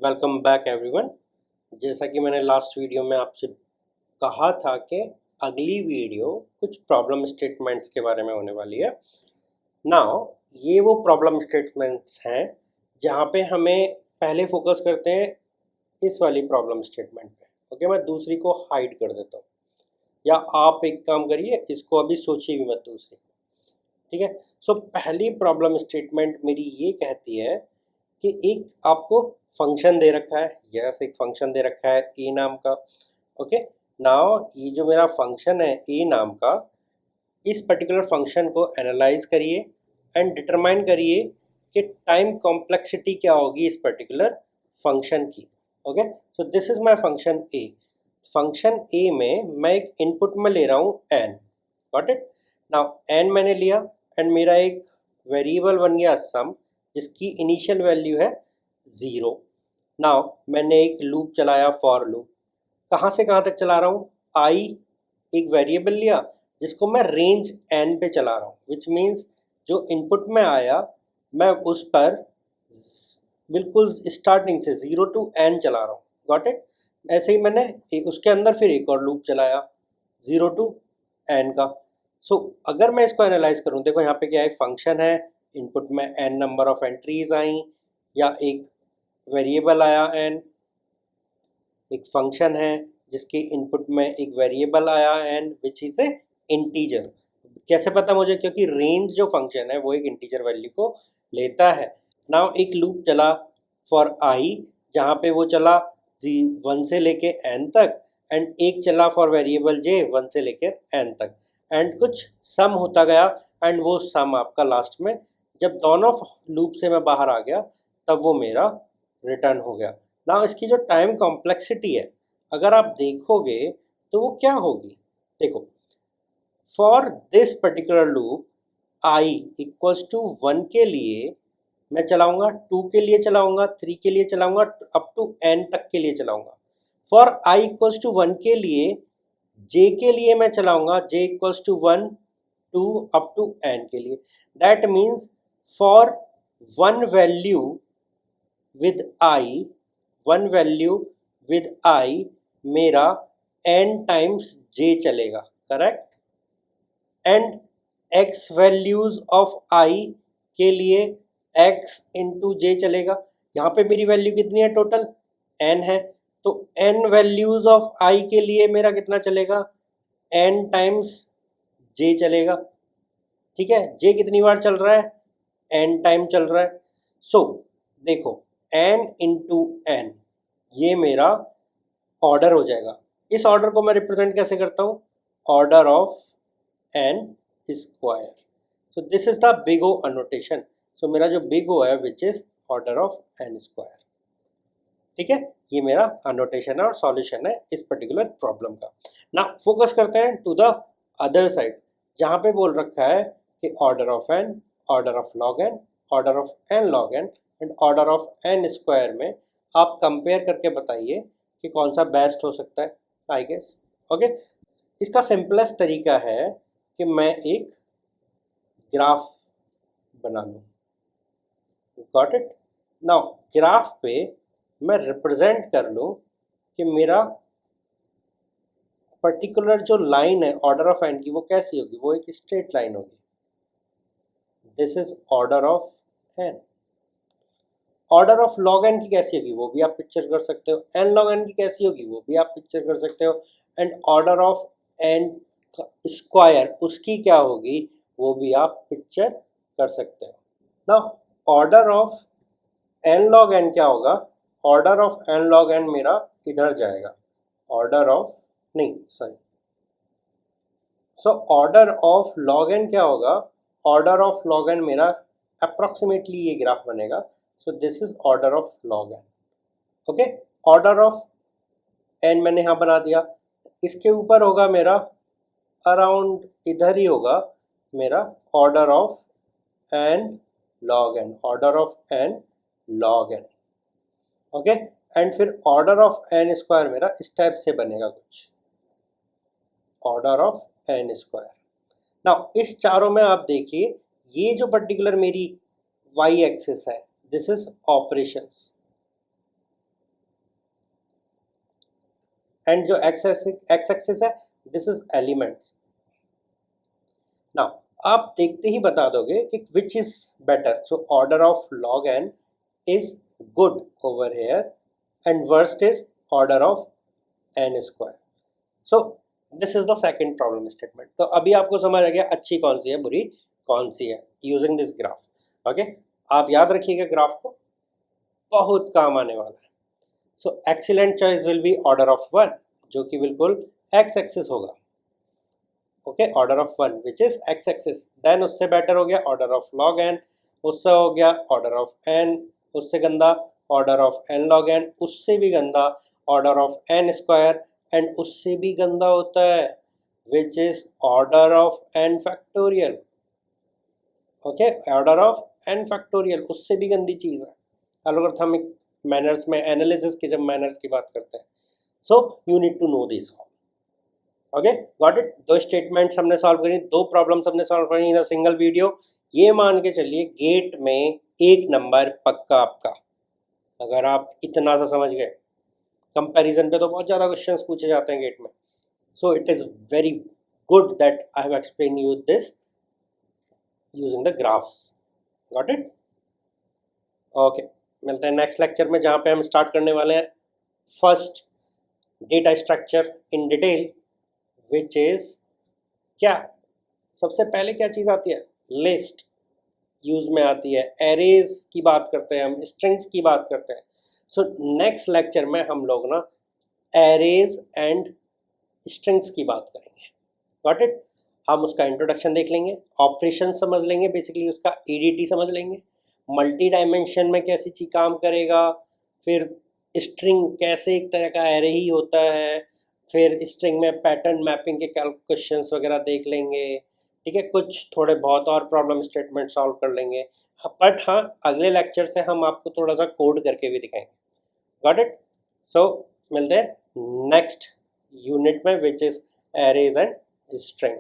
Welcome back everyone. जैसा कि मैंने लास्ट वीडियो में आपसे कहा था कि अगली वीडियो कुछ प्रॉब्लम स्टेटमेंट्स के बारे में होने वाली है। नाउ ये वो प्रॉब्लम स्टेटमेंट्स हैं जहाँ पे हमें पहले फोकस करते हैं इस वाली प्रॉब्लम स्टेटमेंट पे। ओके, मैं दूसरी को हाइड कर देता हूँ, या आप एक काम करिए, इसको अभी सोचिए भी मत दूसरी को। ठीक है। सो पहली प्रॉब्लम स्टेटमेंट मेरी ये कहती है कि एक आपको फंक्शन दे रखा है, यस एक फंक्शन दे रखा है ए नाम का। ओके, नाउ ये जो मेरा फंक्शन है ए नाम का, इस पर्टिकुलर फंक्शन को एनालाइज करिए एंड डिटरमाइन करिए कि टाइम कॉम्प्लेक्सिटी क्या होगी इस पर्टिकुलर फंक्शन की। Okay, so this is my function A. Function A में मैं एक इनपुट में ले रहा हूँ N. Got it. Now N मैंने लिया एंड मेरा एक वेरिएबल बन गया सम, जिसकी इनिशियल वैल्यू है 0। नाउ मैंने एक लूप चलाया, फॉर लूप। कहाँ से कहाँ तक चला रहा हूँ? आई एक वेरिएबल लिया जिसको मैं रेंज एन पे चला रहा हूँ, विच मीन्स जो इनपुट में आया मैं उस पर बिल्कुल स्टार्टिंग से 0 टू एन चला रहा हूँ। Got it. ऐसे ही मैंने उसके अंदर फिर एक और लूप चलाया 0 टू एन का। सो अगर मैं इसको एनालाइज करूँ, देखो यहाँ पे क्या एक फंक्शन है, इनपुट में एन नंबर ऑफ एंट्रीज आई, या एक वेरिएबल आया एन, एक फंक्शन है जिसके इनपुट में एक वेरिएबल आया N which is a integer. कैसे पता मुझे? क्योंकि रेंज जो फंक्शन है वो एक इंटीजर वैल्यू को लेता है। नाउ एक लूप चला फॉर आई, जहाँ पे वो चला 1 से लेके एन तक, एंड एक चला फॉर वेरिएबल जे 1 से लेके एन तक, एंड कुछ सम होता गया, एंड वो सम आपका लास्ट में जब दोनों लूप से मैं बाहर आ गया तब वो मेरा रिटर्न हो गया। ना इसकी जो टाइम कॉम्प्लेक्सिटी है, अगर आप देखोगे तो वो क्या होगी? देखो, for this particular loop I equals to 1 के लिए मैं चलाऊंगा, 2 के लिए चलाऊंगा, 3 के लिए चलाऊंगा, अप टू एन तक के लिए चलाऊंगा। फॉर आई इक्वल्स टू 1 के लिए, जे के लिए मैं चलाऊंगा, J equals to 1 to up to N के लिए। That means for one value with I, one value with I मेरा n टाइम्स j चलेगा, correct. And x values of i के लिए x इंटू जे चलेगा। यहाँ पे मेरी वैल्यू कितनी है? टोटल n है, तो n वैल्यूज ऑफ i के लिए मेरा कितना चलेगा? n टाइम्स j चलेगा। ठीक है, j कितनी बार चल रहा है? n टाइम चल रहा है। सो देखो, n इंटू एन ये मेरा ऑर्डर हो जाएगा। इस ऑर्डर को मैं रिप्रेजेंट कैसे करता हूँ? Order of N square. So this is the big O annotation. सो मेरा जो बिग ओ है which is order of N square. ठीक है, ये मेरा अनोटेशन है और सॉल्यूशन है इस पर्टिकुलर प्रॉब्लम का। ना फोकस करते हैं टू द अदर साइड, जहाँ पे बोल रखा है कि order of N, order of log N, order of N log N and order of N square में आप कंपेयर करके बताइए कि कौन सा बेस्ट हो सकता है। I guess okay. इसका सिंपलेस्ट तरीका है कि मैं एक ग्राफ बना लूँ। Got it. नाउ ग्राफ पे मैं रिप्रेजेंट कर लूँ कि मेरा पर्टिकुलर जो लाइन है ऑर्डर ऑफ एन की वो कैसी होगी? वो एक स्ट्रेट लाइन होगी। This is order of N. Order of log N की कैसी होगी? वो भी आप पिक्चर कर सकते हो। एन लॉग एन की कैसी होगी? वो भी आप पिक्चर कर सकते हो। And order of N square उसकी क्या होगी? वो भी आप पिक्चर कर सकते हो। Now order of N log N क्या होगा? Order of N log N मेरा इधर जाएगा, ऑर्डर ऑफ नहीं sorry, so order of log N क्या होगा? ऑर्डर ऑफ लॉग एन मेरा अप्रॉक्सीमेटली ये ग्राफ बनेगा। So this is order of log N. Okay, order of N मैंने यहाँ बना दिया। इसके ऊपर होगा मेरा अराउंड इधर ही होगा मेरा order of N log N, order of N log N. Okay, and फिर ऑर्डर ऑफ एन स्क्वायर मेरा इस टाइप से बनेगा कुछ, order of N square. Now इस चारों में आप देखिए, ये जो पर्टिकुलर मेरी वाई एक्सिस है, दिस इज ऑपरेशंस। एंड जो एक्स एक्सिस है दिस इज एलिमेंट्स। नाउ आप देखते ही बता दोगे कि which is better. So order of log N is good over here and worst is order of N square. So this is the second problem statement. तो अभी आपको समझ आ गया अच्छी कौन सी है बुरी कौन सी है यूजिंग दिस ग्राफ। ओके, आप याद रखिएगा ग्राफ को, बहुत काम आने वाला है। So excellent choice will be order of one, जो कि बिल्कुल एक्स एक्सिस होगा। Okay, order of one which is X axis. Then उससे बेटर हो गया ऑर्डर ऑफ लॉग एन, उससे हो गया ऑर्डर ऑफ एन, उससे गंदा order of N log N, उससे भी गंदा order of N square, and उससे भी गंदा होता है which is order of N factorial. Okay, order of N factorial उससे भी गंदी चीज़ है एल्गोरिथमिक मैनर्स में, एनालिसिस की जब मैनर्स की बात करते हैं। So you need to know this. Okay, got it. दो स्टेटमेंट्स हमने सॉल्व करी, दो प्रॉब्लम्स हमने सॉल्व करी इन अ सिंगल वीडियो। ये मान के चलिए गेट में 1 नंबर पक्का आपका, अगर आप इतना सा समझ गए। कंपैरिजन पे तो बहुत ज़्यादा क्वेश्चंस पूछे जाते हैं गेट में। So it is very good that I have explain you this using the graphs. Got it. Okay, मिलते हैं नेक्स्ट लेक्चर में, जहाँ पे हम स्टार्ट करने वाले हैं first data structure in detail, which is क्या। सबसे पहले क्या चीज़ आती है, लिस्ट यूज में आती है। एरेज की बात करते हैं हम, स्ट्रिंग्स की बात करते हैं। सो नेक्स्ट लेक्चर में हम लोग ना एरेज एंड स्ट्रिंग्स की बात करेंगे। Got it. हम उसका इंट्रोडक्शन देख लेंगे, ऑपरेशन समझ लेंगे, बेसिकली उसका ईडीटी समझ लेंगे, मल्टी डायमेंशन में कैसी चीज़ काम करेगा, फिर स्ट्रिंग कैसे एक तरह का एरे ही होता है, फिर स्ट्रिंग में पैटर्न मैपिंग के कैलकुलेशंस वगैरह देख लेंगे। ठीक है, कुछ थोड़े बहुत और प्रॉब्लम स्टेटमेंट सॉल्व कर लेंगे। बट हाँ, अगले लेक्चर से हम आपको थोड़ा सा कोड करके भी दिखाएंगे। Got it. सो मिलते हैं नेक्स्ट यूनिट में which is arrays and string.